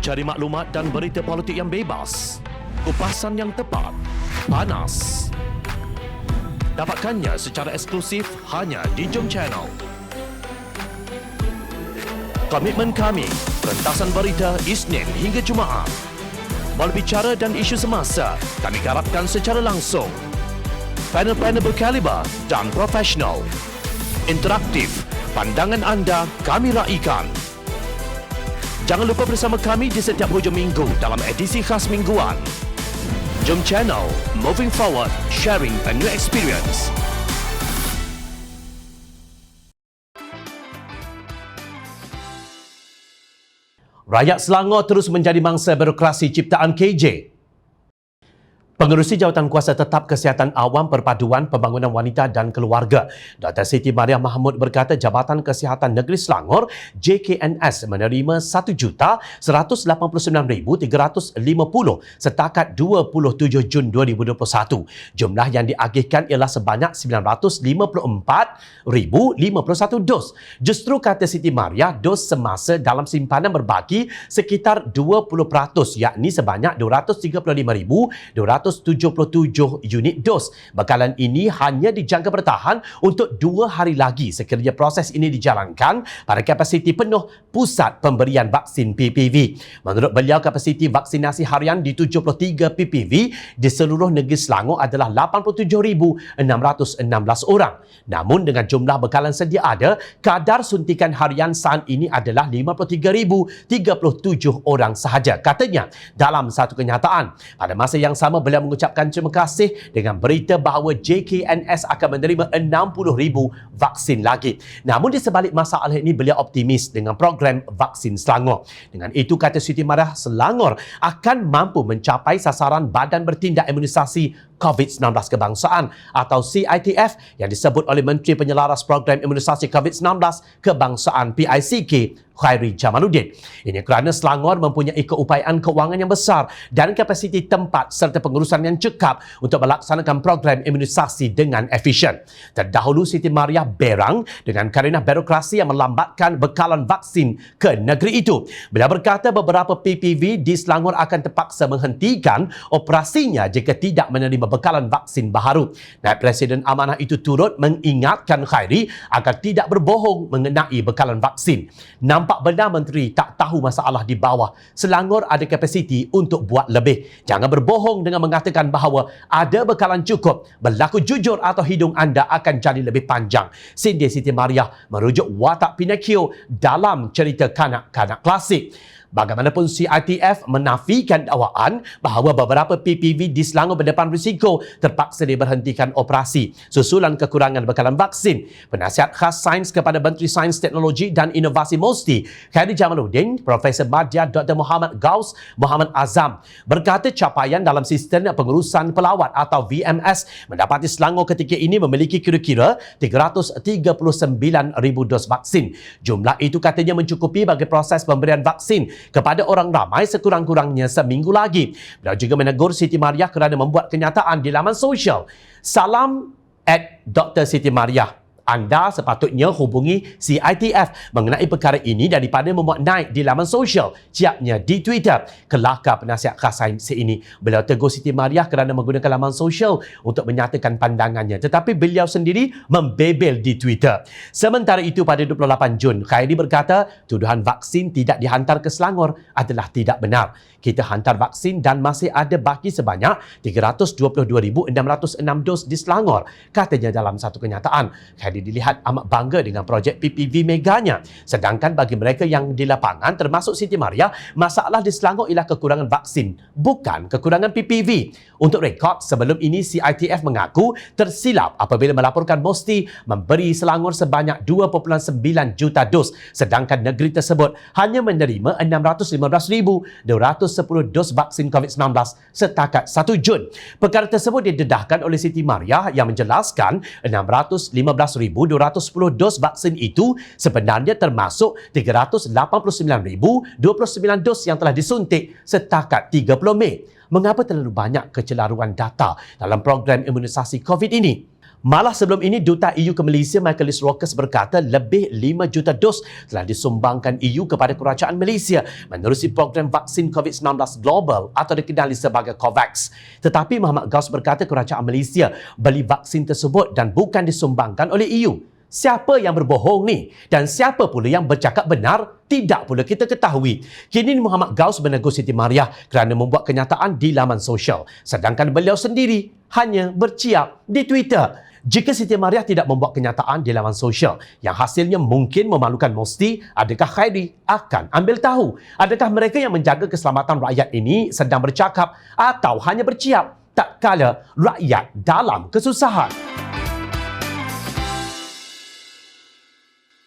Cari maklumat dan berita politik yang bebas, kupasan yang tepat, panas. Dapatkannya secara eksklusif hanya di Jom Channel. Komitmen kami, pentasan berita Isnin hingga Jumaat. Berbicara dan isu semasa, kami garapkan secara langsung. Panel-panel berkaliber dan profesional. Interaktif, pandangan anda kami raikan. Jangan lupa bersama kami di setiap hujung minggu dalam edisi khas mingguan. Jom Channel, moving forward, sharing a new experience. Rakyat Selangor terus menjadi mangsa birokrasi ciptaan KJ. Pengerusi Jawatan Kuasa Tetap Kesihatan Awam Perpaduan Pembangunan Wanita dan Keluarga, Dr. Siti Mariah Mahmud berkata Jabatan Kesihatan Negeri Selangor JKNS menerima 1,189,350 setakat 27 Jun 2021. Jumlah yang diagihkan ialah sebanyak 954,051 dos. Justru kata Siti Mariah, dos semasa dalam simpanan berbaki sekitar 20%, yakni sebanyak 235,277 unit dos. Bekalan ini hanya dijangka bertahan untuk 2 hari lagi sekiranya proses ini dijalankan pada kapasiti penuh pusat pemberian vaksin PPV. Menurut beliau, kapasiti vaksinasi harian di 73 PPV di seluruh negeri Selangor adalah 87,616 orang. Namun dengan jumlah bekalan sedia ada, kadar suntikan harian saat ini adalah 53,037 orang sahaja. Katanya dalam satu kenyataan. Pada masa yang sama, beliau mengucapkan terima kasih dengan berita bahawa JKNS akan menerima 60,000 vaksin lagi. Namun di sebalik masalah ini, beliau optimis dengan program vaksin Selangor. Dengan itu, kata Siti Mariah, Selangor akan mampu mencapai sasaran Badan Bertindak Imunisasi COVID-19 Kebangsaan atau CITF yang disebut oleh Menteri Penyelaras Program Imunisasi COVID-19 Kebangsaan PICK Khairi Jamaluddin. Ini kerana Selangor mempunyai keupayaan kewangan yang besar dan kapasiti tempat serta pengurusan yang cekap untuk melaksanakan program imunisasi dengan efisien. Terdahulu Siti Mariah berang dengan kerana birokrasi yang melambatkan bekalan vaksin ke negeri itu. Beliau berkata beberapa PPV di Selangor akan terpaksa menghentikan operasinya jika tidak menerima bekalan vaksin baharu. Naib Presiden amanah itu turut mengingatkan Khairi agar tidak berbohong mengenai bekalan vaksin. Nampak benar Menteri tak tahu masalah di bawah. Selangor ada kapasiti untuk buat lebih. Jangan berbohong dengan mengatakan bahawa ada bekalan cukup. Berlaku jujur atau hidung anda akan jadi lebih panjang. Sindir Siti Mariah merujuk watak Pinocchio dalam cerita kanak-kanak klasik. Bagaimanapun CITF menafikan dakwaan bahawa beberapa PPV di Selangor berdepan risiko terpaksa diberhentikan operasi susulan kekurangan bekalan vaksin. Penasihat khas sains kepada Menteri Sains, Teknologi dan Inovasi MOSTI, Khairi Jamaluddin, Profesor Madya Dr. Muhammad Gaus Muhammad Azam berkata capaian dalam sistem pengurusan pelawat atau VMS mendapati Selangor ketika ini memiliki kira-kira 339,000 dos vaksin. Jumlah itu katanya mencukupi bagi proses pemberian vaksin kepada orang ramai sekurang-kurangnya seminggu lagi. Beliau juga menegur Siti Mariah kerana membuat kenyataan di laman sosial. Salam @Dr. Siti Mariah. Anda sepatutnya hubungi CITF mengenai perkara ini daripada memuat naik di laman sosial, siapnya di Twitter. Kelakar penasihat khas sains ini. Beliau tegur Siti Mariah kerana menggunakan laman sosial untuk menyatakan pandangannya, tetapi beliau sendiri membebel di Twitter. Sementara itu pada 28 Jun, Khairi berkata tuduhan vaksin tidak dihantar ke Selangor adalah tidak benar. Kita hantar vaksin dan masih ada baki sebanyak 322,606 dos di Selangor, katanya dalam satu kenyataan. Khairi dilihat amat bangga dengan projek PPV meganya. Sedangkan bagi mereka yang di lapangan termasuk Siti Mariah, masalah di Selangor ialah kekurangan vaksin, bukan kekurangan PPV. Untuk rekod, sebelum ini CITF mengaku tersilap apabila melaporkan MOSTI memberi Selangor sebanyak 2.9 juta dos, sedangkan negeri tersebut hanya menerima 615,210 dos vaksin COVID-19 setakat 1 Jun. Perkara tersebut didedahkan oleh Siti Mariah yang menjelaskan 615,210 dos vaksin itu sebenarnya termasuk 389,029 dos yang telah disuntik setakat 30 Mei. Mengapa terlalu banyak kecelaruan data dalam program imunisasi COVID ini? Malah sebelum ini, Duta EU ke Malaysia Michael Rokers berkata lebih 5 juta dos telah disumbangkan EU kepada kerajaan Malaysia menerusi program vaksin COVID-19 global atau dikenali sebagai COVAX. Tetapi Muhammad Gaus berkata kerajaan Malaysia beli vaksin tersebut dan bukan disumbangkan oleh EU. Siapa yang berbohong ni? Dan siapa pula yang bercakap benar? Tidak pula kita ketahui. Kini Muhammad Gaus menegur Siti Mariah kerana membuat kenyataan di laman sosial. Sedangkan beliau sendiri hanya berciap di Twitter. Jika Siti Mariah tidak membuat kenyataan di laman sosial yang hasilnya mungkin memalukan Musti, adakah Khairi akan ambil tahu? Adakah mereka yang menjaga keselamatan rakyat ini sedang bercakap atau hanya berciap tak kala rakyat dalam kesusahan?